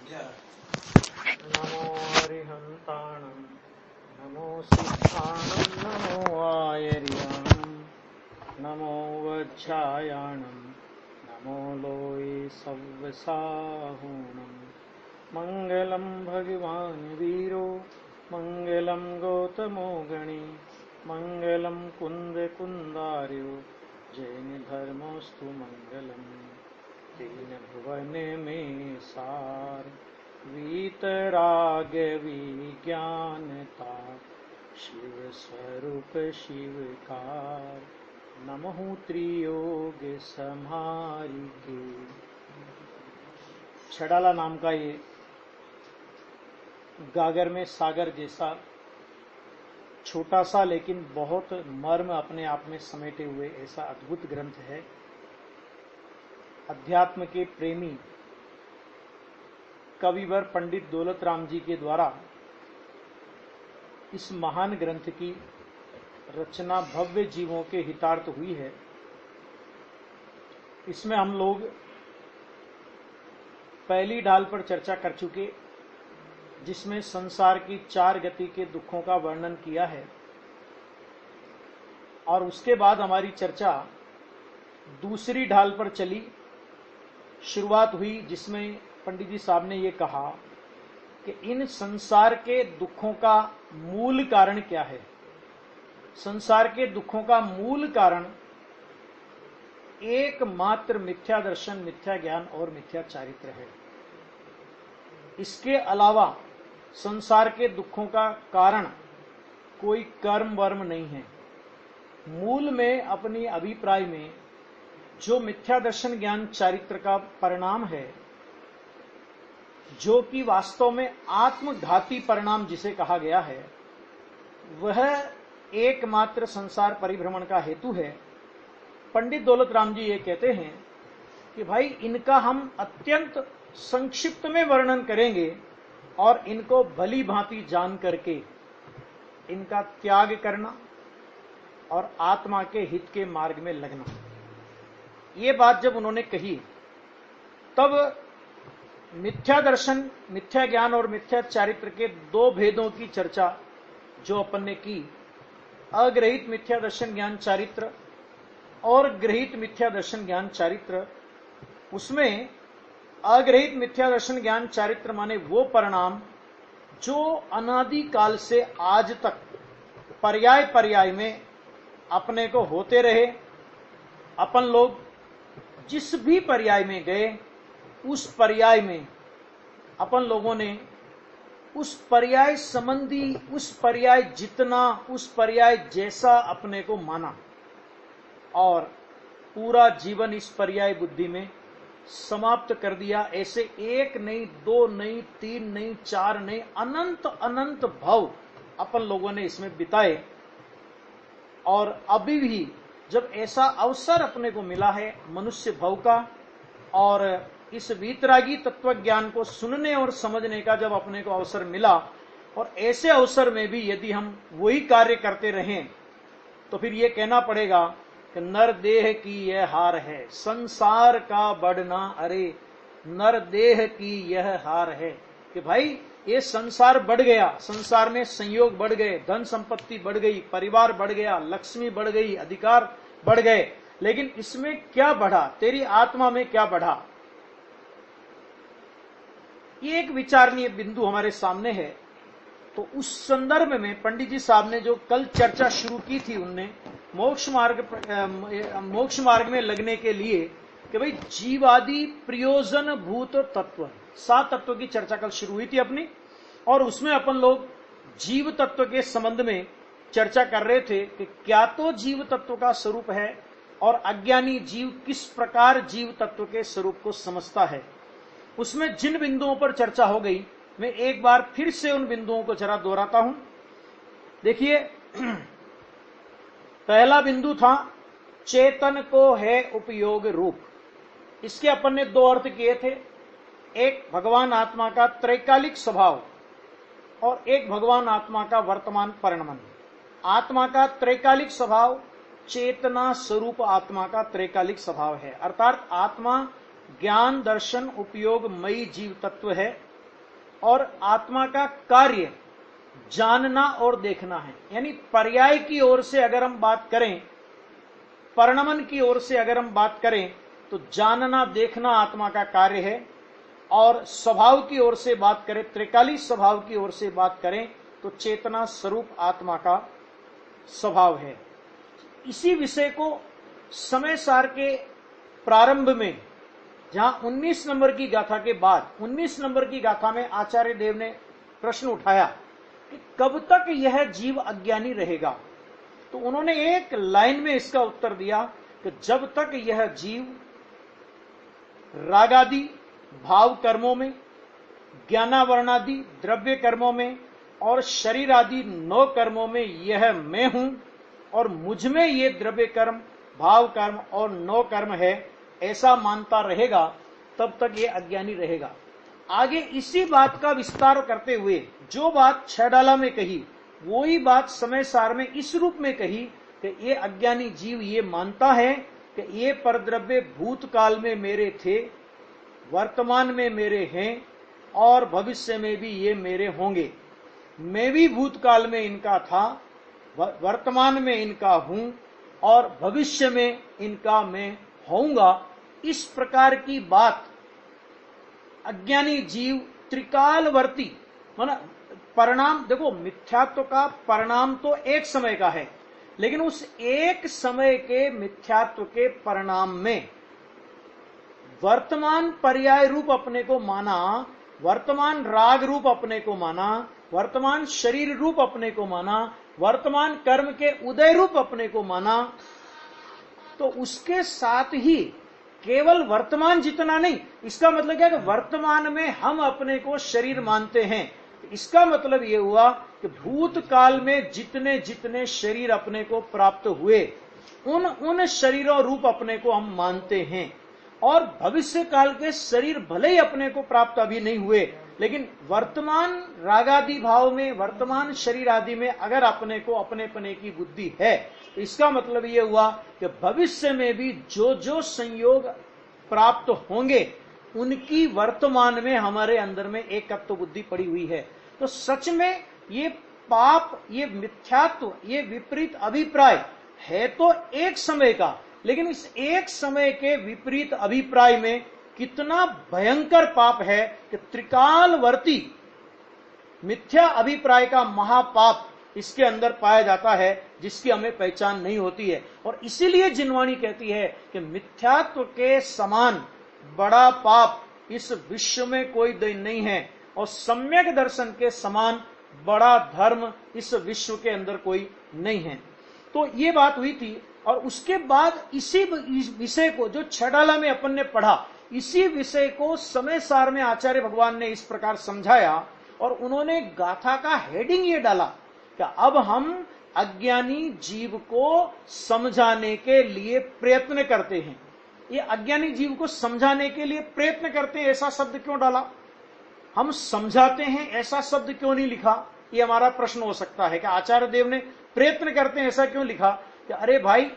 नमो हरिहन्ताणं नमो सिद्धाणं नमो आयर्याणं नमो वज्रायाणं नमो लोये सव्यसाहूणं मङ्गलं भगवान् वीरो मङ्गलं गौतमो गणे मङ्गलं कुन्दकुन्दार्यो जैन धर्मोऽस्तु मङ्गलम् तीन भुवन में सार वीतराग विज्ञानता शिव स्वरूप शिवकार नमः त्रियोग संहारी के। छड़ाला नाम का ये गागर में सागर जैसा छोटा सा लेकिन बहुत मर्म अपने आप में समेटे हुए ऐसा अद्भुत ग्रंथ है। अध्यात्म के प्रेमी कविवर पंडित दौलत राम जी के द्वारा इस महान ग्रंथ की रचना भव्य जीवों के हितार्थ हुई है। इसमें हम लोग पहली ढाल पर चर्चा कर चुके, जिसमें संसार की चार गति के दुखों का वर्णन किया है, और उसके बाद हमारी चर्चा दूसरी ढाल पर चली, शुरुआत हुई जिसमें पंडित जी साहब ने ये कहा कि इन संसार के दुखों का मूल कारण क्या है। संसार के दुखों का मूल कारण एकमात्र मिथ्या दर्शन, मिथ्या ज्ञान और मिथ्या चारित्र है। इसके अलावा संसार के दुखों का कारण कोई कर्म वर्म नहीं है। मूल में अपनी अभिप्राय में जो मिथ्या दर्शन ज्ञान चारित्र का परिणाम है, जो कि वास्तव में आत्मघाती परिणाम जिसे कहा गया है, वह एकमात्र संसार परिभ्रमण का हेतु है। पंडित दौलत राम जी ये कहते हैं कि भाई इनका हम अत्यंत संक्षिप्त में वर्णन करेंगे और इनको भली भांति जान करके इनका त्याग करना और आत्मा के हित के मार्ग में लगना। ये बात जब उन्होंने कही, तब मिथ्या दर्शन, मिथ्या ज्ञान और मिथ्या चारित्र के दो भेदों की चर्चा जो अपन ने की, अग्रहित मिथ्या दर्शन ज्ञान चारित्र और ग्रहित मिथ्या दर्शन ज्ञान चारित्र, उसमें अग्रहित मिथ्या दर्शन ज्ञान चारित्र माने वो परिणाम जो अनादि काल से आज तक पर्याय पर्याय में अपने को होते रहे। अपन लोग जिस भी पर्याय में गए, उस पर्याय में अपन लोगों ने उस पर्याय संबंधी, उस पर्याय जितना, उस पर्याय जैसा अपने को माना और पूरा जीवन इस पर्याय बुद्धि में समाप्त कर दिया। ऐसे एक नहीं, दो नहीं, तीन नहीं, चार नहीं, अनंत अनंत भव अपन लोगों ने इसमें बिताए। और अभी भी जब ऐसा अवसर अपने को मिला है मनुष्य भव का, और इस वीतरागी तत्व ज्ञान को सुनने और समझने का जब अपने को अवसर मिला, और ऐसे अवसर में भी यदि हम वही कार्य करते रहें, तो फिर ये कहना पड़ेगा कि नर देह की यह हार है, संसार का बढ़ना, अरे नर देह की यह हार है। कि भाई ये संसार बढ़ गया, संसार में संयोग बढ़ गए, धन संपत्ति बढ़ गई, परिवार बढ़ गया, लक्ष्मी बढ़ गई, अधिकार बढ़ गए, लेकिन इसमें क्या बढ़ा, तेरी आत्मा में क्या बढ़ा? ये एक विचारणीय बिंदु हमारे सामने है। तो उस संदर्भ में पंडित जी साहब ने जो कल चर्चा शुरू की थी, उनने मोक्ष मार्ग में लगने के लिए कि भाई जीवादि प्रयोजन भूत तत्व, 7 तत्व की चर्चा कल शुरू हुई थी अपनी, और उसमें अपन लोग जीव तत्व के संबंध में चर्चा कर रहे थे कि क्या तो जीव तत्व का स्वरूप है और अज्ञानी जीव किस प्रकार जीव तत्व के स्वरूप को समझता है। उसमें जिन बिंदुओं पर चर्चा हो गई, मैं एक बार फिर से उन बिंदुओं को जरा दोहराता हूं। देखिए, पहला बिंदु था चेतन को है उपयोग रूप। इसके अपन ने दो अर्थ किए थे, एक भगवान आत्मा का त्रैकालिक स्वभाव और एक भगवान आत्मा का वर्तमान परिणमन। आत्मा का त्रैकालिक स्वभाव चेतना स्वरूप आत्मा का त्रैकालिक स्वभाव है, अर्थात आत्मा ज्ञान दर्शन उपयोग मई जीव तत्व है, और आत्मा का कार्य जानना और देखना है। यानी पर्याय की ओर से अगर हम बात करें, परिणमन की ओर से अगर हम बात करें, तो जानना देखना आत्मा का कार्य है। और स्वभाव की ओर से बात करें, त्रिकाली स्वभाव की ओर से बात करें, तो चेतना स्वरूप आत्मा का स्वभाव है। इसी विषय को समय सार के प्रारंभ में, जहां 19 नंबर की गाथा के बाद 19 नंबर की गाथा में आचार्य देव ने प्रश्न उठाया कि कब तक यह जीव अज्ञानी रहेगा, तो उन्होंने एक लाइन में इसका उत्तर दिया कि जब तक यह जीव रागादि भाव कर्मों में, ज्ञानावरणादि द्रव्य कर्मों में और शरीर आदि 9 कर्मों में यह मैं हूं और मुझ में ये द्रव्य कर्म, भाव कर्म और 9 कर्म है, ऐसा मानता रहेगा, तब तक ये अज्ञानी रहेगा। आगे इसी बात का विस्तार करते हुए जो बात 6 डाला में कही, वही बात समय सार में इस रूप में कही कि ये अज्ञानी जीव ये मानता है कि ये परद्रव्य भूतकाल में मेरे थे, वर्तमान में मेरे हैं और भविष्य में भी ये मेरे होंगे। मैं भी भूतकाल में इनका था, वर्तमान में इनका हूं और भविष्य में इनका मैं होऊंगा। इस प्रकार की बात अज्ञानी जीव त्रिकालवर्ती, माना परिणाम, देखो मिथ्यात्व का परिणाम तो एक समय का है, लेकिन उस एक समय के मिथ्यात्व के परिणाम में वर्तमान पर्याय रूप अपने को माना, वर्तमान राग रूप अपने को माना, वर्तमान शरीर रूप अपने को माना, वर्तमान कर्म के उदय रूप अपने को माना, तो उसके साथ ही केवल वर्तमान जितना नहीं, इसका मतलब क्या है कि वर्तमान में हम अपने को शरीर मानते हैं। इसका मतलब यह हुआ कि भूतकाल में जितने जितने शरीर अपने को प्राप्त हुए, उन शरीरों रूप अपने को हम मानते हैं। और भविष्य काल के शरीर भले ही अपने को प्राप्त अभी नहीं हुए, लेकिन वर्तमान रागादि भाव में, वर्तमान शरीर आदि में अगर अपने को अपनेपने की बुद्धि है, तो इसका मतलब यह हुआ कि भविष्य में भी जो जो संयोग प्राप्त होंगे, उनकी वर्तमान में हमारे अंदर में एकत्व बुद्धि पड़ी हुई है। तो सच में ये पाप, ये मिथ्यात्व, ये विपरीत अभिप्राय है तो एक समय का, लेकिन इस एक समय के विपरीत अभिप्राय में कितना भयंकर पाप है कि त्रिकालवर्ती मिथ्या अभिप्राय का महापाप इसके अंदर पाया जाता है, जिसकी हमें पहचान नहीं होती है। और इसीलिए जिनवाणी कहती है कि मिथ्यात्व के समान बड़ा पाप इस विश्व में कोई नहीं है, और सम्यक दर्शन के समान बड़ा धर्म इस विश्व के अंदर कोई नहीं है। तो ये बात हुई थी। और उसके बाद इसी विषय को जो 6 डाला में अपन ने पढ़ा, इसी विषय को समय सार में आचार्य भगवान ने इस प्रकार समझाया, और उन्होंने गाथा का हेडिंग ये डाला कि अब हम अज्ञानी जीव को समझाने के लिए प्रयत्न करते हैं। ये अज्ञानी जीव को समझाने के लिए प्रयत्न करते हैं, ऐसा शब्द क्यों डाला? हम समझाते हैं ऐसा शब्द क्यों नहीं लिखा? ये हमारा प्रश्न हो सकता है कि आचार्य देव ने प्रयत्न करते हैं ऐसा क्यों लिखा? कि अरे भाई,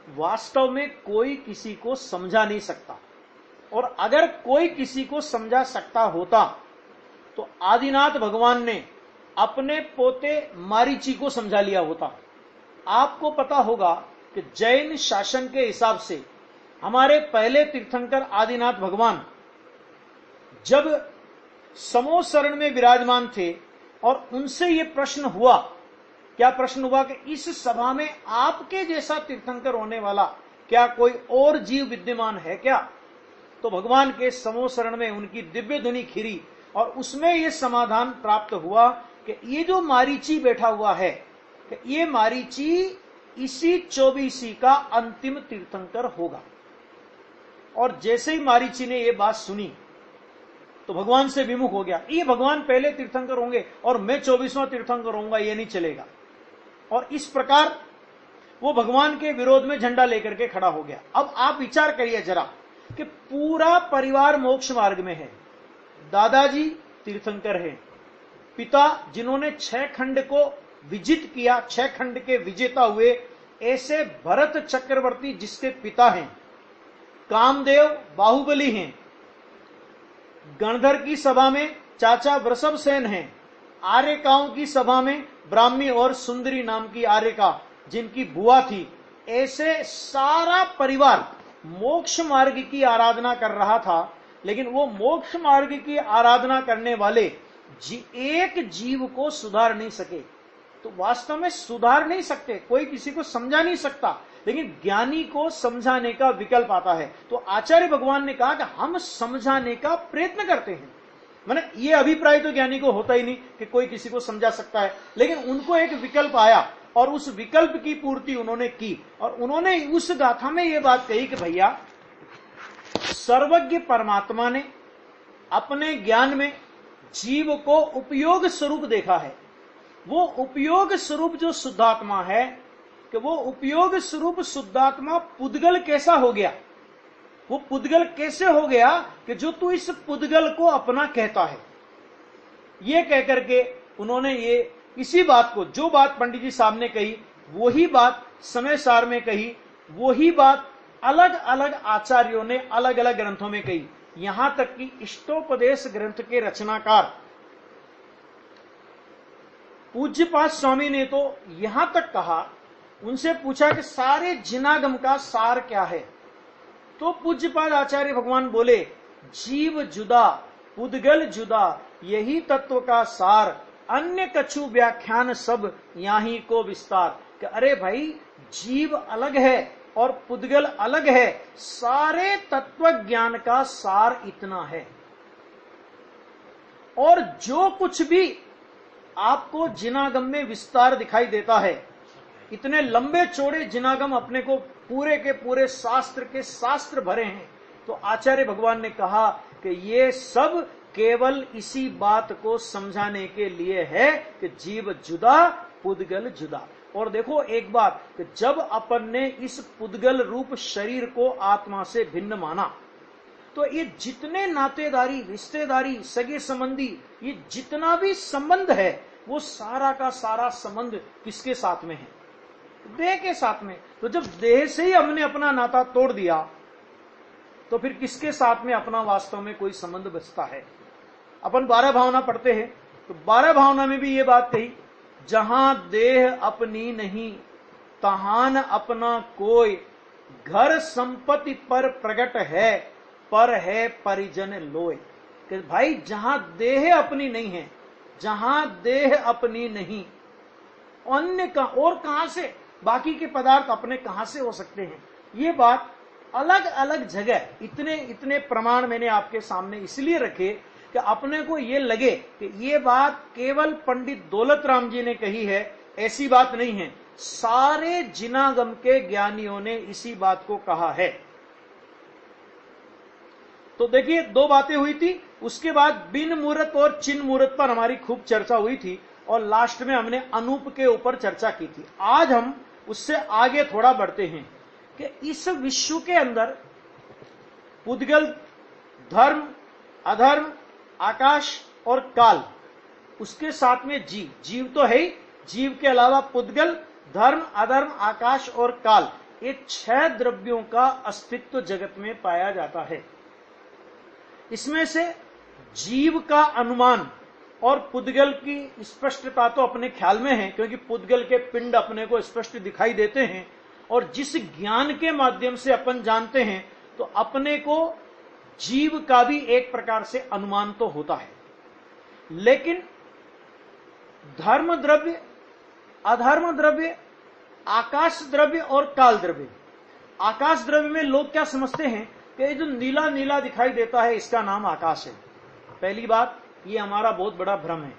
वास्तव में कोई किसी को समझा नहीं सकता, और अगर कोई किसी को समझा सकता होता तो आदिनाथ भगवान ने अपने पोते मारीची को समझा लिया होता। आपको पता होगा कि जैन शासन के हिसाब से हमारे पहले तीर्थंकर आदिनाथ भगवान जब समोसरण में विराजमान थे, और उनसे यह प्रश्न हुआ, क्या प्रश्न हुआ कि इस सभा में आपके जैसा तीर्थंकर होने वाला क्या कोई और जीव विद्यमान है क्या? तो भगवान के समोसरण में उनकी दिव्य ध्वनि खिरी, और उसमें यह समाधान प्राप्त हुआ कि ये जो मारीची बैठा हुआ है, कि ये मारीची इसी 24 का अंतिम तीर्थंकर होगा। और जैसे ही मारीची ने यह बात सुनी तो भगवान से विमुख हो गया। ये भगवान पहले तीर्थंकर होंगे और मैं 24वां तीर्थंकर होऊंगा, ये नहीं चलेगा। और इस प्रकार वो भगवान के विरोध में झंडा लेकर के खड़ा हो गया। अब आप विचार करिए जरा कि पूरा परिवार मोक्ष मार्ग में है, दादाजी तीर्थंकर है, पिता जिन्होंने 6 खंड को विजित किया, 6 खंड के विजेता हुए, ऐसे भरत चक्रवर्ती जिसके पिता हैं, कामदेव बाहुबली हैं, गणधर की सभा में चाचा वृषभ सेन हैं, आर्यकाओं की सभा में ब्राह्मी और सुंदरी नाम की आर्यका जिनकी बुआ थी, ऐसे सारा परिवार मोक्ष मार्ग की आराधना कर रहा था। लेकिन वो मोक्ष मार्ग की आराधना करने वाले एक जीव को सुधार नहीं सके। तो वास्तव में सुधार नहीं सकते, कोई किसी को समझा नहीं सकता, लेकिन ज्ञानी को समझाने का विकल्प आता है। तो आचार्य भगवान ने कहा कि हम समझाने का प्रयत्न करते हैं। माने ये अभिप्राय तो ज्ञानी को होता ही नहीं कि कोई किसी को समझा सकता है, लेकिन उनको एक विकल्प आया और उस विकल्प की पूर्ति उन्होंने की। और उन्होंने उस गाथा में ये बात कही कि भैया, सर्वज्ञ परमात्मा ने अपने ज्ञान में जीव को उपयोग स्वरूप देखा है। वो उपयोग स्वरूप जो शुद्धात्मा है, कि वो उपयोग स्वरूप शुद्धात्मा पुद्गल कैसा हो गया, वो पुद्गल कैसे हो गया कि जो तू इस पुद्गल को अपना कहता है। ये कहकर के उन्होंने ये इसी बात को, जो बात पंडित जी साहब ने कही वही बात समय सार में कही, वही बात अलग अलग आचार्यों ने अलग अलग ग्रंथों में कही। यहां तक कि इष्टोपदेश ग्रंथ के रचनाकार पूज्यपाद स्वामी ने तो यहां तक कहा, उनसे पूछा कि सारे जिनागम का सार क्या है, तो पूज्यपाद आचार्य भगवान बोले, जीव जुदा पुद्गल जुदा, यही तत्व का सार, अन्य कछु व्याख्यान सब यहीं को विस्तार। कि अरे भाई, जीव अलग है और पुद्गल अलग है, सारे तत्व ज्ञान का सार इतना है। और जो कुछ भी आपको जिनागम में विस्तार दिखाई देता है, इतने लंबे चौड़े जिनागम अपने को पूरे के पूरे शास्त्र के शास्त्र भरे हैं। तो आचार्य भगवान ने कहा कि ये सब केवल इसी बात को समझाने के लिए है कि जीव जुदा पुद्गल जुदा। और देखो एक बात, कि जब अपन ने इस पुद्गल रूप शरीर को आत्मा से भिन्न माना, तो ये जितने नातेदारी, रिश्तेदारी, सगे संबंधी, ये जितना भी संबंध है, वो सारा का सारा संबंध किसके साथ में है? देह के साथ में। तो जब देह से ही हमने अपना नाता तोड़ दिया, तो फिर किसके साथ में अपना वास्तव में कोई संबंध बचता है? अपन 12 भावना पढ़ते हैं, तो 12 भावना में भी ये बात कही, जहां देह अपनी नहीं तहान अपना कोई, घर संपत्ति पर प्रगट है पर है परिजन लोय। कि भाई, जहां देह अपनी नहीं है, जहां देह अपनी नहीं, अन्य का और कहां से, बाकी के पदार्थ अपने कहां से हो सकते हैं? ये बात अलग अलग जगह इतने इतने प्रमाण मैंने आपके सामने इसलिए रखे कि अपने को ये लगे कि ये बात केवल पंडित दौलत राम जी ने कही है, ऐसी बात नहीं है। सारे जिनागम के ज्ञानियों ने इसी बात को कहा है। तो देखिए, 2 बातें हुई थी। उसके बाद बिन मुहूर्त और चिन्ह मुहूर्त पर हमारी खूब चर्चा हुई थी, और लास्ट में हमने अनूप के ऊपर चर्चा की थी। आज हम उससे आगे थोड़ा बढ़ते हैं कि इस विश्व के अंदर पुद्गल, धर्म, अधर्म, आकाश और काल, उसके साथ में जीव, जीव तो है ही, जीव के अलावा पुद्गल, धर्म, अधर्म, आकाश और काल, ये 6 द्रव्यों का अस्तित्व जगत में पाया जाता है। इसमें से जीव का अनुमान और पुद्गल की स्पष्टता तो अपने ख्याल में है, क्योंकि पुद्गल के पिंड अपने को स्पष्ट दिखाई देते हैं, और जिस ज्ञान के माध्यम से अपन जानते हैं, तो अपने को जीव का भी एक प्रकार से अनुमान तो होता है। लेकिन धर्म द्रव्य, अधर्म द्रव्य, आकाश द्रव्य और काल द्रव्य, आकाश द्रव्य में लोग क्या समझते हैं कि जो नीला नीला दिखाई देता है, इसका नाम आकाश है। पहली बात, ये हमारा बहुत बड़ा भ्रम है,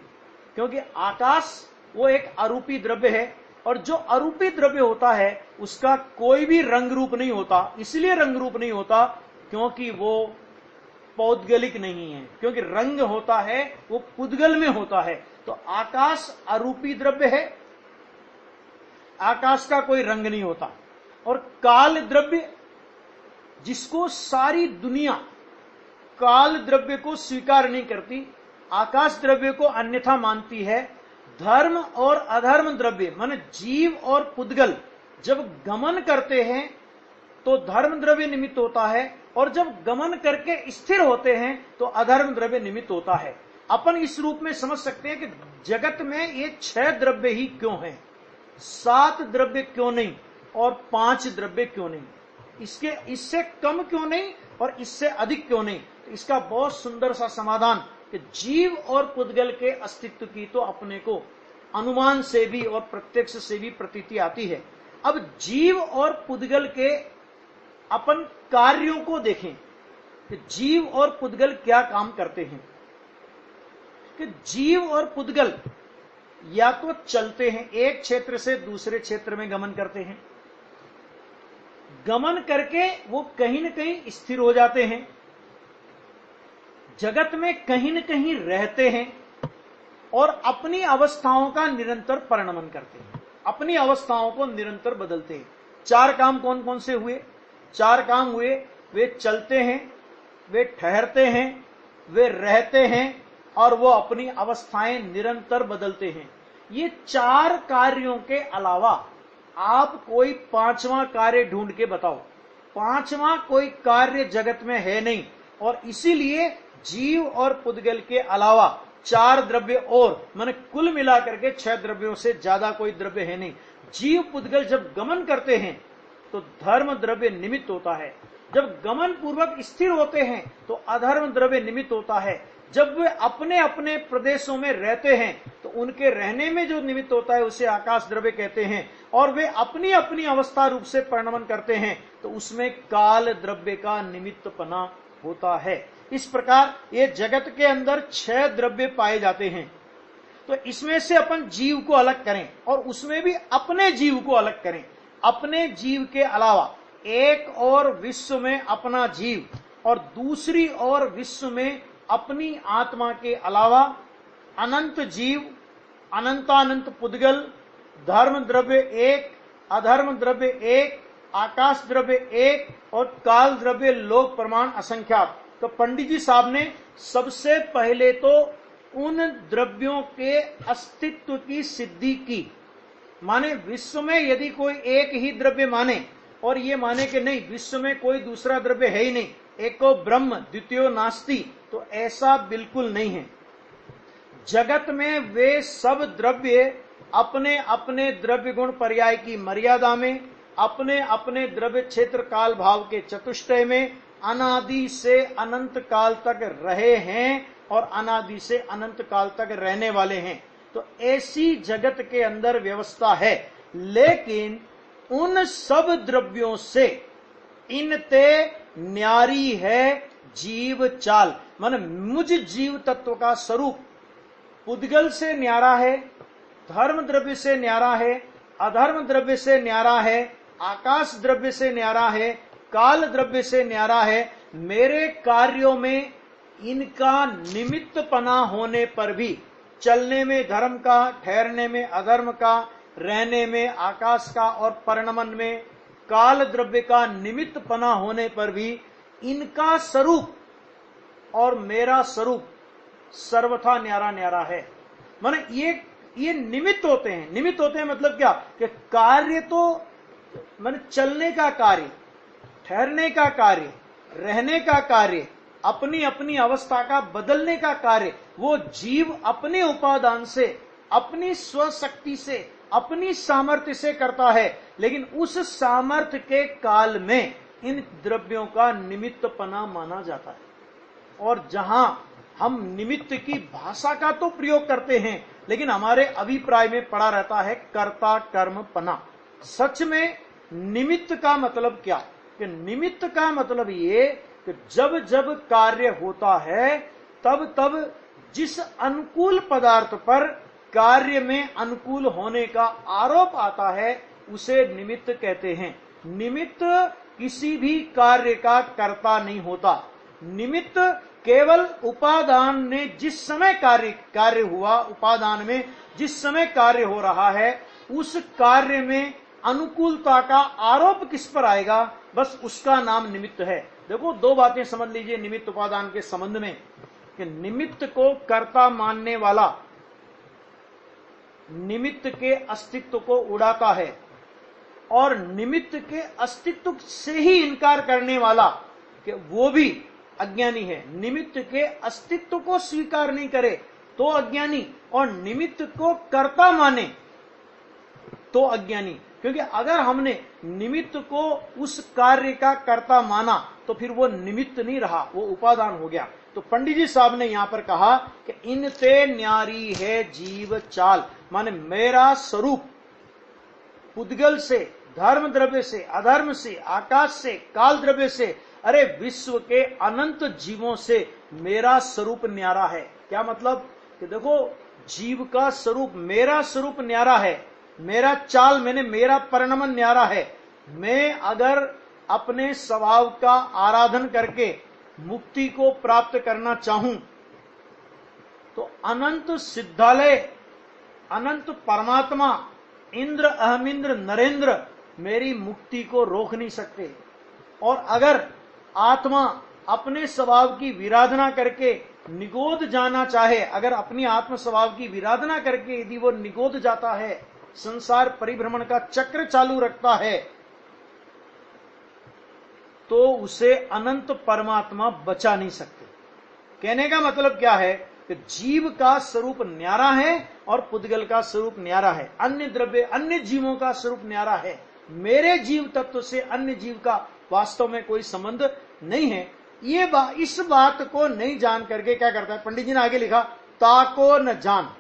क्योंकि आकाश वो एक अरूपी द्रव्य है, और जो अरूपी द्रव्य होता है उसका कोई भी रंग रूप नहीं होता। इसलिए रंग रूप नहीं होता क्योंकि वो पौद्गलिक नहीं है, क्योंकि रंग होता है वो पुद्गल में होता है। तो आकाश अरूपी द्रव्य है, आकाश का कोई रंग नहीं होता। और काल द्रव्य, जिसको सारी दुनिया काल द्रव्य को स्वीकार नहीं करती, आकाश द्रव्य को अन्यथा मानती है। धर्म और अधर्म द्रव्य माने जीव और पुद्गल जब गमन करते हैं तो धर्म द्रव्य निमित्त होता है, और जब गमन करके स्थिर होते हैं तो अधर्म द्रव्य निमित्त होता है। अपन इस रूप में समझ सकते हैं कि जगत में ये 6 द्रव्य ही क्यों हैं, 7 द्रव्य क्यों नहीं और 5 द्रव्य क्यों नहीं, इससे कम क्यों नहीं और इससे अधिक क्यों नहीं। तो इसका बहुत सुंदर सा समाधान कि जीव और पुद्गल के अस्तित्व की तो अपने को अनुमान से भी और प्रत्यक्ष से भी प्रतीति आती है। अब जीव और पुद्गल के अपन कार्यों को देखें कि जीव और पुद्गल क्या काम करते हैं। कि जीव और पुद्गल या तो चलते हैं, एक क्षेत्र से दूसरे क्षेत्र में गमन करते हैं, गमन करके वो कहीं न कहीं स्थिर हो जाते हैं, जगत में कहीं न कहीं रहते हैं और अपनी अवस्थाओं का निरंतर परिणमन करते हैं, अपनी अवस्थाओं को निरंतर बदलते हैं। 4 काम कौन कौन से हुए? 4 काम हुए, वे चलते हैं, वे ठहरते हैं, वे रहते हैं और वो अपनी अवस्थाएं निरंतर बदलते हैं। ये 4 कार्यों के अलावा आप कोई 5वां कार्य ढूंढ के बताओ। 5वां कोई कार्य जगत में है नहीं और इसीलिए जीव और पुद्गल के अलावा 4 द्रव्य और माने कुल मिलाकर के 6 द्रव्यों से ज्यादा कोई द्रव्य है नहीं। जीव पुद्गल जब गमन करते हैं तो धर्म द्रव्य निमित्त होता है, जब गमन पूर्वक स्थिर होते हैं तो अधर्म द्रव्य निमित्त होता है, जब वे अपने अपने प्रदेशों में रहते हैं तो उनके रहने में जो निमित्त होता है उसे आकाश द्रव्य कहते हैं, और वे अपनी अपनी अवस्था रूप से परिणमन करते हैं तो उसमें काल द्रव्य का निमित्तपना होता है। इस प्रकार ये जगत के अंदर 6 द्रव्य पाए जाते हैं। तो इसमें से अपन जीव को अलग करें और उसमें भी अपने जीव को अलग करें। अपने जीव के अलावा एक और विश्व में अपना जीव और दूसरी और विश्व में अपनी आत्मा के अलावा अनंत जीव, अनंतानंत पुद्गल, धर्म द्रव्य एक, अधर्म द्रव्य एक, आकाश द्रव्य एक और काल द्रव्य लोक प्रमाण असंख्यात। तो पंडित जी साहब ने सबसे पहले तो उन द्रव्यों के अस्तित्व की सिद्धि की। माने विश्व में यदि कोई एक ही द्रव्य माने और ये माने कि नहीं विश्व में कोई दूसरा द्रव्य है ही नहीं, एको ब्रह्म द्वितीयो नास्ति, तो ऐसा बिल्कुल नहीं है। जगत में वे सब द्रव्य अपने अपने द्रव्य गुण पर्याय की मर्यादा में, अपने अपने द्रव्य क्षेत्र काल भाव के चतुष्टय में अनादि से अनंत काल तक रहे हैं और अनादि से अनंत काल तक रहने वाले हैं। तो ऐसी जगत के अंदर व्यवस्था है, लेकिन उन सब द्रव्यों से इनते न्यारी है जीव चाल। माने मुझ जीव तत्व का स्वरूप पुद्गल से न्यारा है, धर्म द्रव्य से न्यारा है, अधर्म द्रव्य से न्यारा है, आकाश द्रव्य से न्यारा है, काल द्रव्य से न्यारा है। मेरे कार्यों में इनका निमित्तपना होने पर भी, चलने में धर्म का, ठहरने में अधर्म का, रहने में आकाश का और परिणमन में काल द्रव्य का निमित्तपना होने पर भी इनका स्वरूप और मेरा स्वरूप सर्वथा न्यारा न्यारा है। माने ये निमित्त होते हैं। निमित्त होते हैं मतलब क्या कि कार्य तो माने चलने का कार्य, ठहरने का कार्य, रहने का कार्य, अपनी अपनी अवस्था का बदलने का कार्य वो जीव अपने उपादान से, अपनी स्वशक्ति से, अपनी सामर्थ्य से करता है। लेकिन उस सामर्थ्य के काल में इन द्रव्यों का निमित्तपना माना जाता है। और जहां हम निमित्त की भाषा का तो प्रयोग करते हैं, लेकिन हमारे अभिप्राय में पड़ा रहता है कर्ता कर्मपना। सच में निमित्त का मतलब क्या? कि निमित्त का मतलब ये कि जब जब कार्य होता है तब तब जिस अनुकूल पदार्थ पर कार्य में अनुकूल होने का आरोप आता है उसे निमित्त कहते हैं। निमित्त किसी भी कार्य का कर्ता नहीं होता। निमित्त केवल उपादान ने जिस समय कार्य हुआ, उपादान में जिस समय कार्य हो रहा है उस कार्य में अनुकूलता का आरोप किस पर आएगा, बस उसका नाम निमित्त है। देखो 2 बातें समझ लीजिए निमित्त उपादान के संबंध में कि निमित्त को कर्ता मानने वाला निमित्त के अस्तित्व को उड़ाता है और निमित्त के अस्तित्व से ही इनकार करने वाला कि वो भी अज्ञानी है। निमित्त के अस्तित्व को स्वीकार नहीं करे तो अज्ञानी, और निमित्त को कर्ता माने तो अज्ञानी। क्योंकि अगर हमने निमित्त को उस कार्य का कर्ता माना तो फिर वो निमित्त नहीं रहा, वो उपादान हो गया। तो पंडित जी साहब ने यहां पर कहा कि इनते न्यारी है जीव चाल, माने मेरा स्वरूप पुद्गल से, धर्म द्रव्य से, अधर्म से, आकाश से, काल द्रव्य से, अरे विश्व के अनंत जीवों से मेरा स्वरूप न्यारा है। क्या मतलब कि देखो, जीव का स्वरूप, मेरा स्वरूप न्यारा है, मेरा चाल, मेरा परिणमन न्यारा है। मैं अगर अपने स्वभाव का आराधन करके मुक्ति को प्राप्त करना चाहूं तो अनंत सिद्धालय, अनंत परमात्मा, इंद्र, अहमिंद्र, नरेंद्र मेरी मुक्ति को रोक नहीं सकते। और अगर आत्मा अपने स्वभाव की विराधना करके निगोद जाना चाहे, अगर अपनी आत्म स्वभाव की विराधना करके यदि वो निगोद जाता है, संसार परिभ्रमण का चक्र चालू रखता है, तो उसे अनंत परमात्मा बचा नहीं सकते। कहने का मतलब क्या है कि जीव का स्वरूप न्यारा है और पुद्गल का स्वरूप न्यारा है, अन्य द्रव्य, अन्य जीवों का स्वरूप न्यारा है। मेरे जीव तत्व से अन्य जीव का वास्तव में कोई संबंध नहीं है। इस बात को नहीं जान करके क्या करता है, पंडित जी ने आगे लिखा, ताको न जान,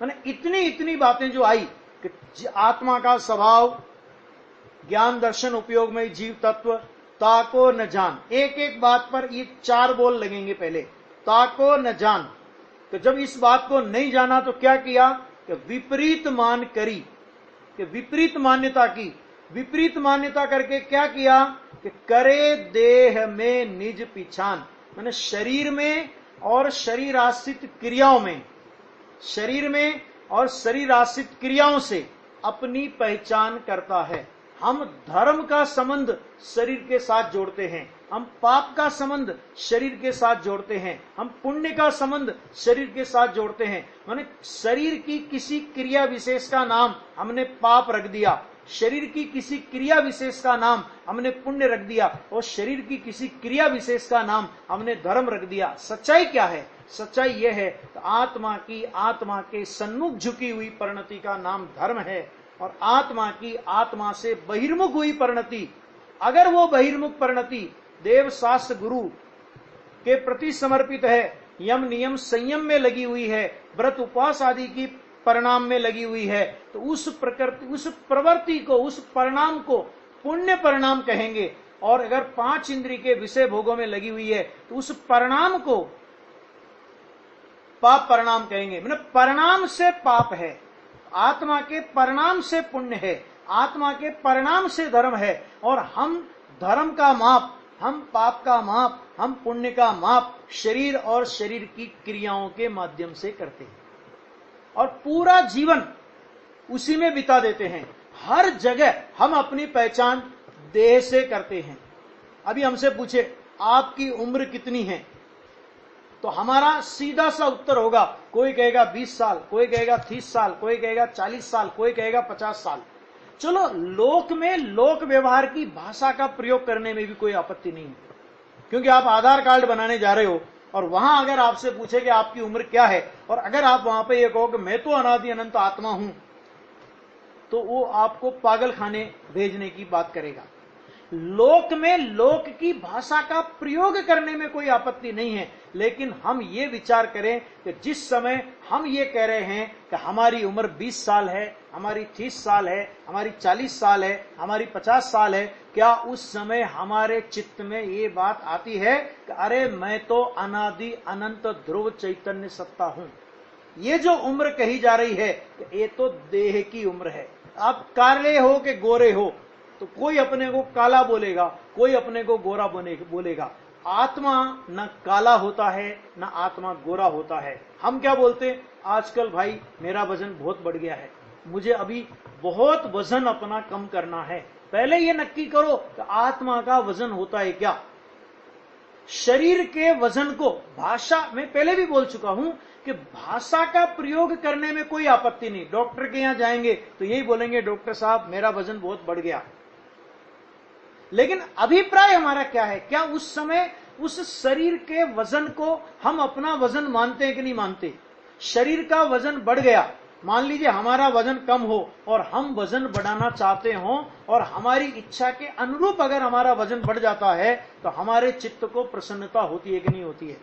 मैंने इतनी इतनी बातें जो आई कि आत्मा का स्वभाव, ज्ञान दर्शन उपयोग में जीव तत्व, ताको न जान, एक एक बात पर ये 4 बोल लगेंगे। पहले ताको न जान, तो जब इस बात को नहीं जाना तो क्या किया कि विपरीत मान करी, कि विपरीत मान्यता की। विपरीत मान्यता करके क्या किया कि करे देह में निज पिछान, मैंने शरीर में और शरीर आश्रित क्रियाओं में, शरीर में और शरीर आश्रित क्रियाओं से अपनी पहचान करता है। हम धर्म का संबंध शरीर के साथ जोड़ते हैं, हम पाप का संबंध शरीर के साथ जोड़ते हैं, हम पुण्य का संबंध शरीर के साथ जोड़ते हैं। माने शरीर की किसी क्रिया विशेष का नाम हमने पाप रख दिया, शरीर की किसी क्रिया विशेष का नाम हमने पुण्य रख दिया, और शरीर की किसी क्रिया विशेष का नाम हमने धर्म रख दिया। सच्चाई क्या है? सच्चाई यह है कि आत्मा के सन्मुख झुकी हुई परिणति का नाम धर्म है, और आत्मा से बहिर्मुख हुई परिणति, अगर वो बहिर्मुख परिणति देव शास्त्र गुरु के प्रति समर्पित है, यम नियम संयम में लगी हुई है, व्रत उपवास आदि की परिणाम में लगी हुई है, तो उस प्रकृति, उस प्रवृत्ति को, उस परिणाम को पुण्य परिणाम कहेंगे। और अगर 5 इंद्रिय के विषय भोगों में लगी हुई है तो उस परिणाम को पाप परिणाम कहेंगे। मतलब परिणाम से पाप है, आत्मा के परिणाम से पुण्य है, आत्मा के परिणाम से धर्म है, और हम धर्म का माप, हम पाप का माप, हम पुण्य का माप शरीर और शरीर की क्रियाओं के माध्यम से करते हैं, और पूरा जीवन उसी में बिता देते हैं। हर जगह हम अपनी पहचान देह से करते हैं। अभी हमसे पूछे आपकी उम्र कितनी है, तो हमारा सीधा सा उत्तर होगा, कोई कहेगा 20 साल, कोई कहेगा 30 साल, कोई कहेगा 40 साल, कोई कहेगा 50 साल। चलो, लोक में लोक व्यवहार की भाषा का प्रयोग करने में भी कोई आपत्ति नहीं है, क्योंकि आप आधार कार्ड बनाने जा रहे हो और वहां अगर आपसे पूछे कि आपकी उम्र क्या है, और अगर आप वहां पे ये कहो कि मैं तो अनादि अनंत आत्मा हूं, तो वो आपको पागल खाने भेजने की बात करेगा। लोक में लोक की भाषा का प्रयोग करने में कोई आपत्ति नहीं है, लेकिन हम ये विचार करें कि जिस समय हम ये कह रहे हैं कि हमारी उम्र 20 साल है, हमारी 30 साल है, हमारी 40 साल है, हमारी 50 साल है, क्या उस समय हमारे चित्त में ये बात आती है कि अरे मैं तो अनादि अनंत ध्रुव चैतन्य सत्ता हूं? ये जो उम्र कही जा रही है ये तो देह की उम्र है। आप काले हो कि गोरे हो, तो कोई अपने को काला बोलेगा, कोई अपने को गोरा बोलेगा। आत्मा न काला होता है न आत्मा गोरा होता है। हम क्या बोलते हैं, आजकल भाई मेरा वजन बहुत बढ़ गया है, मुझे अभी बहुत वजन अपना कम करना है। पहले ये नक्की करो कि आत्मा का वजन होता है क्या। शरीर के वजन को भाषा में पहले भी बोल चुका हूं कि भाषा का प्रयोग करने में कोई आपत्ति नहीं। डॉक्टर के यहां जाएंगे तो यही बोलेंगे, डॉक्टर साहब मेरा वजन बहुत बढ़ गया। लेकिन अभिप्राय हमारा क्या है? क्या उस समय उस शरीर के वजन को हम अपना वजन मानते हैं कि नहीं मानते? शरीर का वजन बढ़ गया, मान लीजिए हमारा वजन कम हो और हम वजन बढ़ाना चाहते हो और हमारी इच्छा के अनुरूप अगर हमारा वजन बढ़ जाता है तो हमारे चित्त को प्रसन्नता होती है कि नहीं होती है?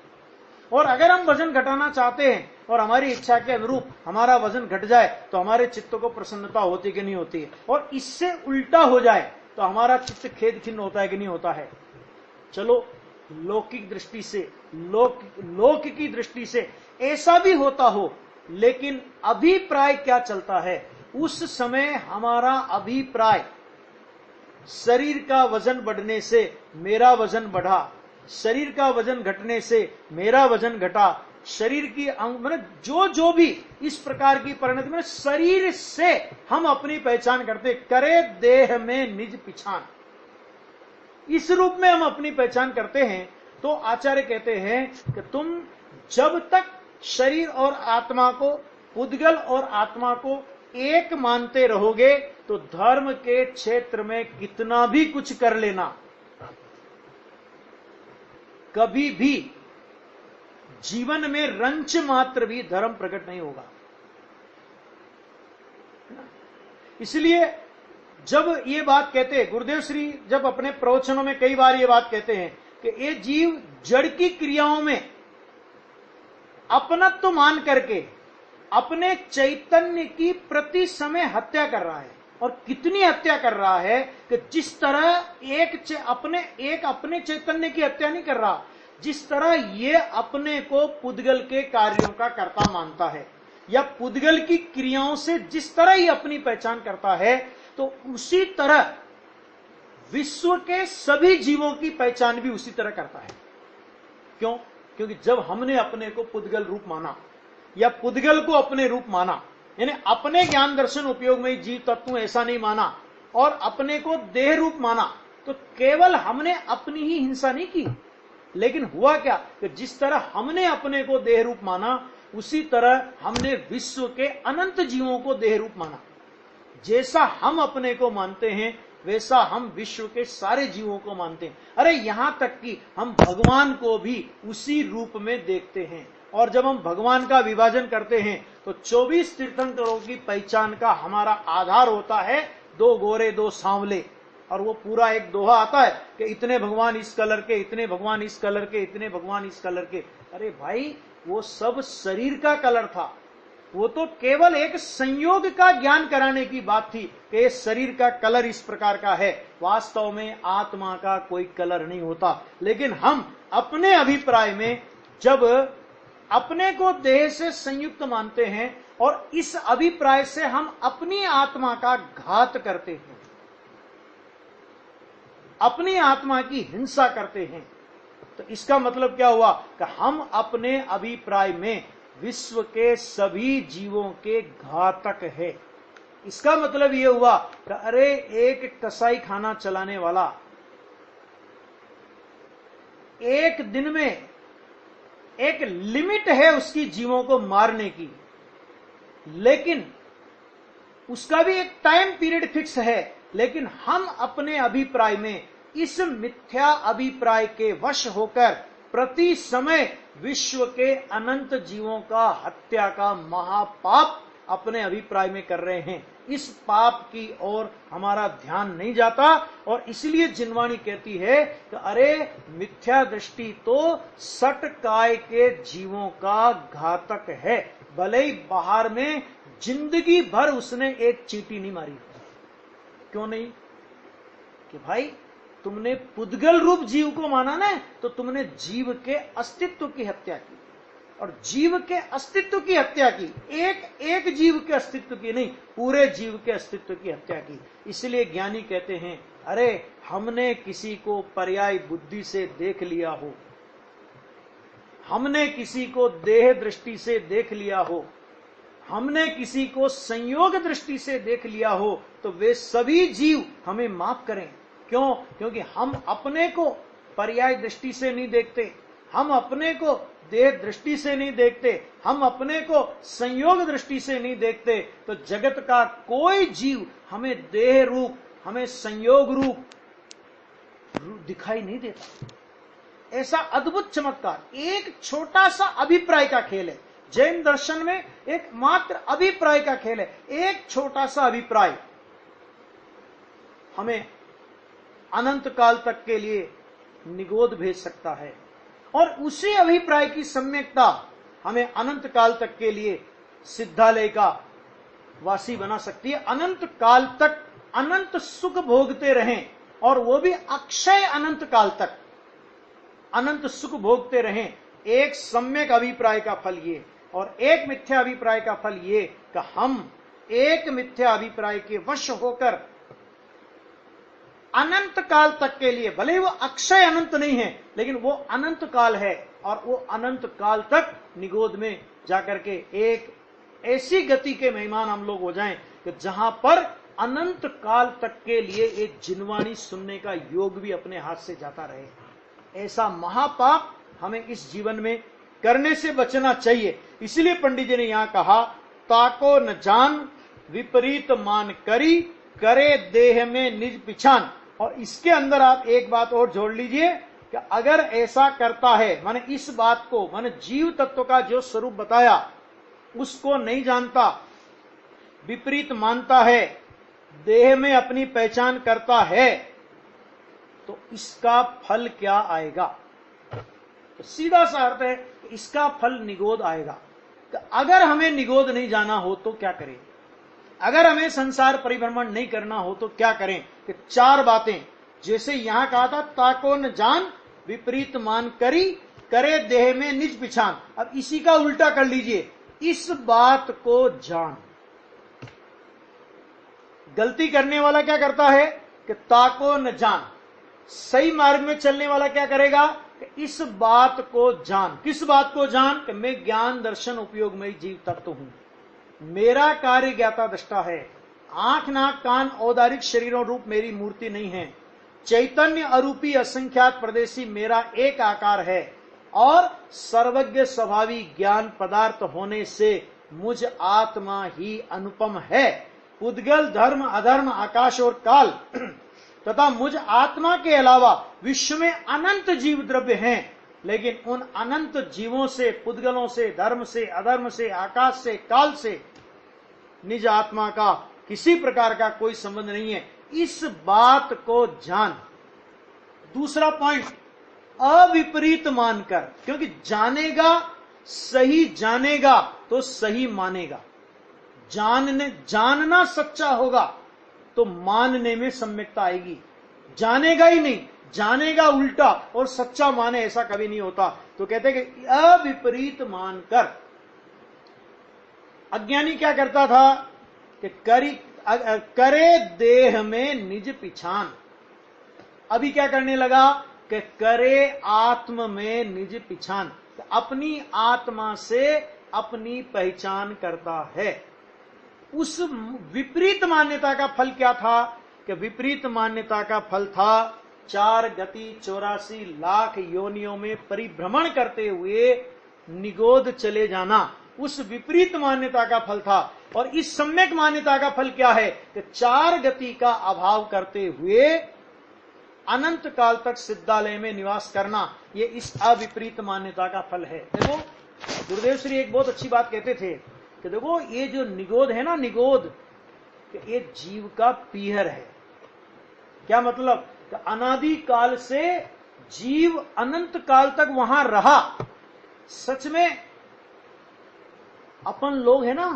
और अगर हम वजन घटाना चाहते हैं और हमारी इच्छा के अनुरूप हमारा वजन घट जाए तो हमारे चित्त को प्रसन्नता होती कि नहीं होती है? और इससे उल्टा हो जाए तो हमारा चित्त खेद खिन्न होता है कि नहीं होता है? चलो लौकिक दृष्टि से, लोक की दृष्टि से ऐसा भी होता हो, लेकिन अभिप्राय क्या चलता है? उस समय हमारा अभिप्राय शरीर का वजन बढ़ने से मेरा वजन बढ़ा, शरीर का वजन घटने से मेरा वजन घटा, शरीर की मतलब जो भी इस प्रकार की परिणति में शरीर से हम अपनी पहचान करते, करे देह में निज पिछान, इस रूप में हम अपनी पहचान करते हैं। तो आचार्य कहते हैं कि तुम जब तक शरीर और आत्मा को, पुद्गल और आत्मा को एक मानते रहोगे तो धर्म के क्षेत्र में कितना भी कुछ कर लेना, कभी भी जीवन में रंच मात्र भी धर्म प्रकट नहीं होगा। इसलिए जब ये बात कहते हैं गुरुदेव श्री, जब अपने प्रवचनों में कई बार ये बात कहते हैं कि ये जीव जड़ की क्रियाओं में अपनत्व मान करके अपने चैतन्य की प्रति समय हत्या कर रहा है। और कितनी हत्या कर रहा है कि जिस तरह एक अपने चैतन्य की हत्या नहीं कर रहा, जिस तरह ये अपने को पुद्गल के कार्यों का कर्ता मानता है या पुद्गल की क्रियाओं से जिस तरह ही अपनी पहचान करता है, तो उसी तरह विश्व के सभी जीवों की पहचान भी उसी तरह करता है। क्यों? क्योंकि जब हमने अपने को पुद्गल रूप माना या पुद्गल को अपने रूप माना, यानी अपने ज्ञान दर्शन उपयोग में जीव तत्व ऐसा नहीं माना और अपने को देह रूप माना, तो केवल हमने अपनी ही हिंसा नहीं की, लेकिन हुआ क्या कि जिस तरह हमने अपने को देह रूप माना उसी तरह हमने विश्व के अनंत जीवों को देह रूप माना। जैसा हम अपने को मानते हैं वैसा हम विश्व के सारे जीवों को मानते हैं। अरे यहां तक कि हम भगवान को भी उसी रूप में देखते हैं। और जब हम भगवान का विभाजन करते हैं तो 24 तीर्थंकरों की पहचान का हमारा आधार होता है 2 गोरे 2 सांवले, और वो पूरा एक दोहा आता है कि इतने भगवान इस कलर के, इतने भगवान इस कलर के, इतने भगवान इस कलर के। अरे भाई, वो सब शरीर का कलर था, वो तो केवल एक संयोग का ज्ञान कराने की बात थी कि शरीर का कलर इस प्रकार का है। वास्तव में आत्मा का कोई कलर नहीं होता। लेकिन हम अपने अभिप्राय में जब अपने को देह से संयुक्त मानते हैं और इस अभिप्राय से हम अपनी आत्मा का घात करते हैं, अपनी आत्मा की हिंसा करते हैं, तो इसका मतलब क्या हुआ कि हम अपने अभिप्राय में विश्व के सभी जीवों के घातक है। इसका मतलब यह हुआ कि अरे एक कसाई खाना चलाने वाला एक दिन में एक लिमिट है उसकी जीवों को मारने की, लेकिन उसका भी एक टाइम पीरियड फिक्स है। लेकिन हम अपने अभिप्राय में इस मिथ्या अभिप्राय के वश होकर प्रति समय विश्व के अनंत जीवों का हत्या का महापाप अपने अभिप्राय में कर रहे हैं। इस पाप की ओर हमारा ध्यान नहीं जाता और इसलिए जिनवाणी कहती है कि अरे मिथ्या दृष्टि तो सट काय के जीवों का घातक है, भले ही बाहर में जिंदगी भर उसने एक चींटी नहीं मारी। क्यों नहीं? कि भाई तुमने पुद्गल रूप जीव को माना ना, तो तुमने जीव के अस्तित्व की हत्या की, और जीव के अस्तित्व की हत्या की, एक जीव के अस्तित्व की नहीं, पूरे जीव के अस्तित्व की हत्या की। इसलिए ज्ञानी कहते हैं अरे हमने किसी को पर्याय बुद्धि से देख लिया हो, हमने किसी को देह दृष्टि से देख लिया हो, हमने किसी को संयोग दृष्टि से देख लिया हो, तो वे सभी जीव हमें माफ करें। क्यों? क्योंकि हम अपने को पर्याय दृष्टि से नहीं देखते, हम अपने को देह दृष्टि से नहीं देखते, हम अपने को संयोग दृष्टि से नहीं देखते, तो जगत का कोई जीव हमें देह रूप, हमें संयोग रूप दिखाई नहीं देता। ऐसा अद्भुत चमत्कार, एक छोटा सा अभिप्राय का खेल है। जैन दर्शन में एक मात्र अभिप्राय का खेल है। एक छोटा सा अभिप्राय हमें अनंत काल तक के लिए निगोद भेज सकता है, और उसी अभिप्राय की सम्यकता हमें अनंत काल तक के लिए सिद्धालय का वासी बना सकती है। अनंत काल तक अनंत सुख भोगते रहें, और वो भी अक्षय अनंत काल तक अनंत सुख भोगते रहें। एक सम्यक अभिप्राय का फल ये, और एक मिथ्या अभिप्राय का फल ये कि हम एक मिथ्या अभिप्राय के वश होकर अनंत काल तक के लिए, भले ही वो अक्षय अनंत नहीं है, लेकिन वो अनंत काल है, और वो अनंत काल तक निगोद में जाकर के एक ऐसी गति के मेहमान हम लोग हो जाएं कि जहां पर अनंत काल तक के लिए एक जिनवाणी सुनने का योग भी अपने हाथ से जाता रहे। ऐसा महापाप हमें इस जीवन में करने से बचना चाहिए। इसलिए पंडित जी ने यहां कहा, ताको न जान विपरीत मान करी, करे देह में निज पिछान। और इसके अंदर आप एक बात और जोड़ लीजिए कि अगर ऐसा करता है, माने इस बात को, माने जीव तत्व का जो स्वरूप बताया उसको नहीं जानता, विपरीत मानता है, देह में अपनी पहचान करता है, तो इसका फल क्या आएगा? तो सीधा सा अर्थ है कि इसका फल निगोद आएगा। तो अगर हमें निगोद नहीं जाना हो तो क्या करें? अगर हमें संसार परिभ्रमण नहीं करना हो तो क्या करें? कि चार बातें, जैसे यहां कहा था, ताको न जान विपरीत मान करी, करे देह में निज पिछान। अब इसी का उल्टा कर लीजिए, इस बात को जान। गलती करने वाला क्या करता है कि ताको न जान। सही मार्ग में चलने वाला क्या करेगा कि इस बात को जान। किस बात को जान? कि मैं ज्ञान दर्शन उपयोगमय जीव तत्व हूं, मेरा कार्य ज्ञाता दृष्टा है, आंख नाक कान औदारिक शरीरों रूप मेरी मूर्ति नहीं है, चैतन्य अरूपी असंख्यात प्रदेशी मेरा एक आकार है, और सर्वज्ञ स्वभावी ज्ञान पदार्थ होने से मुझ आत्मा ही अनुपम है। पुद्गल धर्म अधर्म आकाश और काल तथा मुझ आत्मा के अलावा विश्व में अनंत जीव द्रव्य हैं, लेकिन उन अनंत जीवों से, पुद्गलों से, धर्म से, अधर्म से, आकाश से, काल से निज आत्मा का किसी प्रकार का कोई संबंध नहीं है। इस बात को जान। दूसरा पॉइंट, अविपरीत मानकर, क्योंकि जानेगा, सही जानेगा तो सही मानेगा। जानना सच्चा होगा तो मानने में सम्यकता आएगी। जानेगा ही नहीं, जानेगा उल्टा और सच्चा माने, ऐसा कभी नहीं होता। तो कहते हैं कि अविपरीत मानकर। अज्ञानी क्या करता था कि करे देह में निज पिछान। अभी क्या करने लगा कि करे आत्म में निज पिछान, अपनी आत्मा से अपनी पहचान करता है। उस विपरीत मान्यता का फल क्या था कि विपरीत मान्यता का फल था 4 गति 84 लाख योनियों में परिभ्रमण करते हुए निगोद चले जाना। उस विपरीत मान्यता का फल था। और इस सम्यक मान्यता का फल क्या है कि 4 गति का अभाव करते हुए अनंत काल तक सिद्धालय में निवास करना, ये इस अविपरीत मान्यता का फल है। देखो गुरुदेव श्री एक बहुत अच्छी बात कहते थे कि देखो ये जो निगोद है ना, निगोद ये जीव का पीहर है। क्या मतलब? कि अनादि काल से जीव अनंत काल तक वहां रहा। सच में अपन लोग है ना,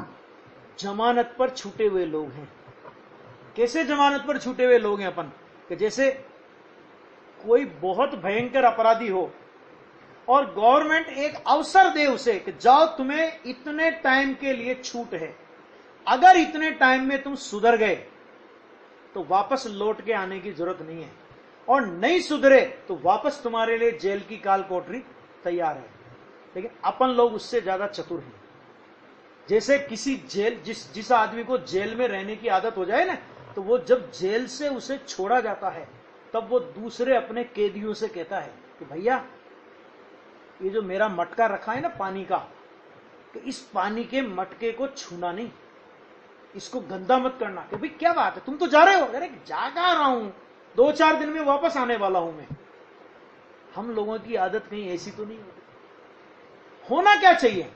जमानत पर छूटे हुए लोग हैं। कैसे जमानत पर छूटे हुए लोग हैं अपन? कि जैसे कोई बहुत भयंकर अपराधी हो और गवर्नमेंट एक अवसर दे उसे कि जाओ तुम्हें इतने टाइम के लिए छूट है, अगर इतने टाइम में तुम सुधर गए तो वापस लौट के आने की जरूरत नहीं है, और नहीं सुधरे तो वापस तुम्हारे लिए जेल की काल कोठरी तैयार है। लेकिन अपन लोग उससे ज्यादा चतुर हैं। जैसे किसी जेल जिस आदमी को जेल में रहने की आदत हो जाए ना, तो वो जब जेल से उसे छोड़ा जाता है तब वो दूसरे अपने कैदियों से कहता है कि भैया ये जो मेरा मटका रखा है ना पानी का, कि इस पानी के मटके को छूना नहीं, इसको गंदा मत करना। कि भाई क्या बात है, तुम तो जा रहे हो? अरे जागा रहा हूं, 2-4 दिन में वापस आने वाला हूं मैं। हम लोगों की आदत कहीं ऐसी तो नहीं होती। होना क्या चाहिए?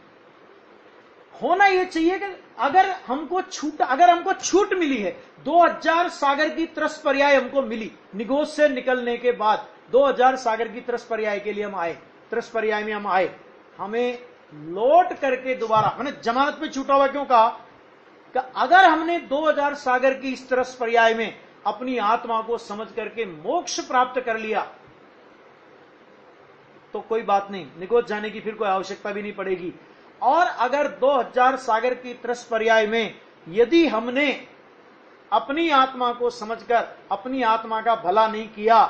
होना यह चाहिए कि अगर हमको छूट मिली है, 2000 सागर की त्रस पर्याय हमको मिली, निगोज से निकलने के बाद 2000 सागर की त्रस पर्याय के लिए हम आए, त्रस पर्याय में हम आए, हमें लौट करके दोबारा, मैंने जमानत में छूटा हुआ क्यों कहा कि अगर हमने 2000 सागर की इस त्रस पर्याय में अपनी आत्मा को समझ करके मोक्ष प्राप्त कर लिया तो कोई बात नहीं, निगोज जाने की फिर कोई आवश्यकता भी नहीं पड़ेगी। और अगर 2000 सागर की त्रस पर्याय में यदि हमने अपनी आत्मा को समझकर अपनी आत्मा का भला नहीं किया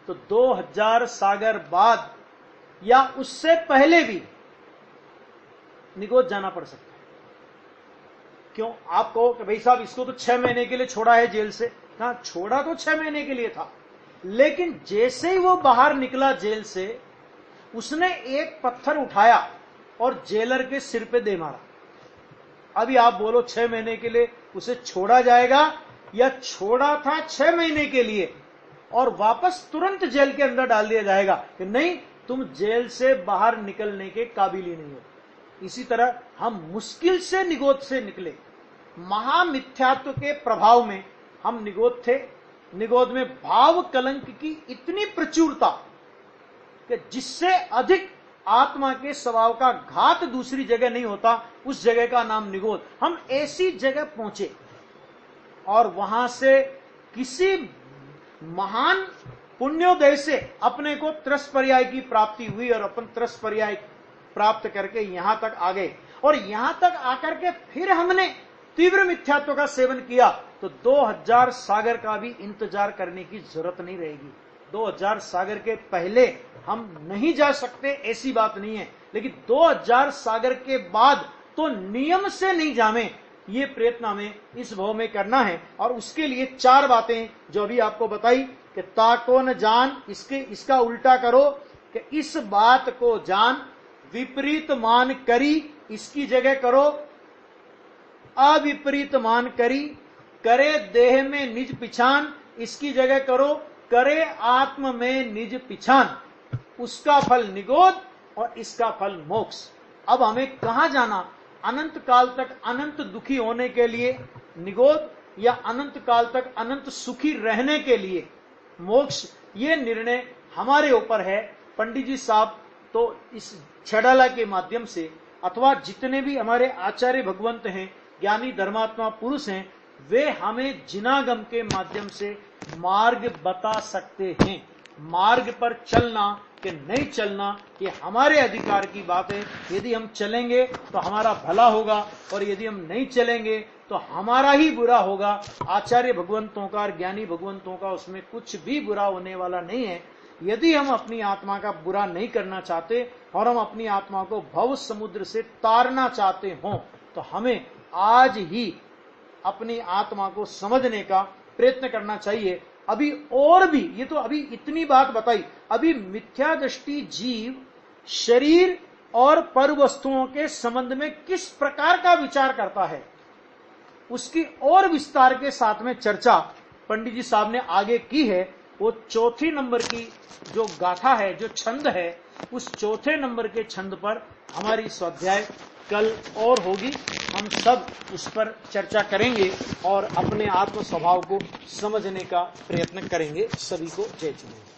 तो 2000 सागर बाद या उससे पहले भी निगोज जाना पड़ सकता है। क्यों? आप कहो कि भाई साहब इसको तो 6 महीने के लिए छोड़ा है जेल से। कहा छोड़ा तो 6 महीने के लिए था, लेकिन जैसे ही वो बाहर निकला जेल से, उसने एक पत्थर उठाया और जेलर के सिर पे दे मारा। अभी आप बोलो 6 महीने के लिए उसे छोड़ा जाएगा या छोड़ा था 6 महीने के लिए और वापस तुरंत जेल के अंदर डाल दिया जाएगा कि नहीं, तुम जेल से बाहर निकलने के काबिल ही नहीं हो। इसी तरह हम मुश्किल से निगोद से निकले, महामिथ्यात्व के प्रभाव में हम निगोद थे। निगोद में भाव कलंक की इतनी प्रचुरता कि जिससे अधिक आत्मा के स्वभाव का घात दूसरी जगह नहीं होता, उस जगह का नाम निगोद। हम ऐसी जगह पहुंचे और वहां से किसी महान पुण्योदय से अपने को त्रस पर्याय की प्राप्ति हुई और अपन त्रस पर्याय प्राप्त करके यहां तक आ गए। और यहां तक आकर के फिर हमने तीव्र मिथ्यात्व का सेवन किया तो 2000 सागर का भी इंतजार करने की जरूरत नहीं रहेगी। 2000 सागर के पहले हम नहीं जा सकते ऐसी बात नहीं है, लेकिन 2000 सागर के बाद तो नियम से नहीं जामे, ये प्रयत्न हमें इस भाव में करना है। और उसके लिए 4 बातें जो अभी आपको बताई कि ताको न जान, इसका उल्टा करो कि इस बात को जान, विपरीत मान करी, इसकी जगह करो अविपरीत मान करी, करे देह में निज पिछान, इसकी जगह करो करे आत्म में निज पिछान। उसका फल निगोद और इसका फल मोक्ष। अब हमें कहां जाना? अनंत काल तक अनंत दुखी होने के लिए निगोद या अनंत काल तक अनंत सुखी रहने के लिए मोक्ष, ये निर्णय हमारे ऊपर है। पंडित जी साहब तो इस छड़ाला के माध्यम से अथवा जितने भी हमारे आचार्य भगवंत हैं, ज्ञानी धर्मात्मा पुरुष हैं, वे हमें जिनागम के माध्यम से मार्ग बता सकते हैं। मार्ग पर चलना कि नहीं चलना ये हमारे अधिकार की बात है। यदि हम चलेंगे तो हमारा भला होगा और यदि हम नहीं चलेंगे तो हमारा ही बुरा होगा। आचार्य भगवंतों का और ज्ञानी भगवंतों का उसमें कुछ भी बुरा होने वाला नहीं है। यदि हम अपनी आत्मा का बुरा नहीं करना चाहते और हम अपनी आत्मा को भव समुद्र से तारना चाहते हों तो हमें आज ही अपनी आत्मा को समझने का प्रयत्न करना चाहिए। अभी और भी, ये तो अभी इतनी बात बताई, अभी मिथ्या दृष्टि जीव शरीर और पर वस्तुओं के संबंध में किस प्रकार का विचार करता है उसकी और विस्तार के साथ में चर्चा पंडित जी साहब ने आगे की है। वो 4 नंबर की जो गाथा है, जो छंद है, उस 4 नंबर के छंद पर हमारी स्वाध्याय कल और होगी। हम सब उस पर चर्चा करेंगे और अपने आत्म स्वभाव को समझने का प्रयत्न करेंगे। सभी को जय जिनेन्द्र।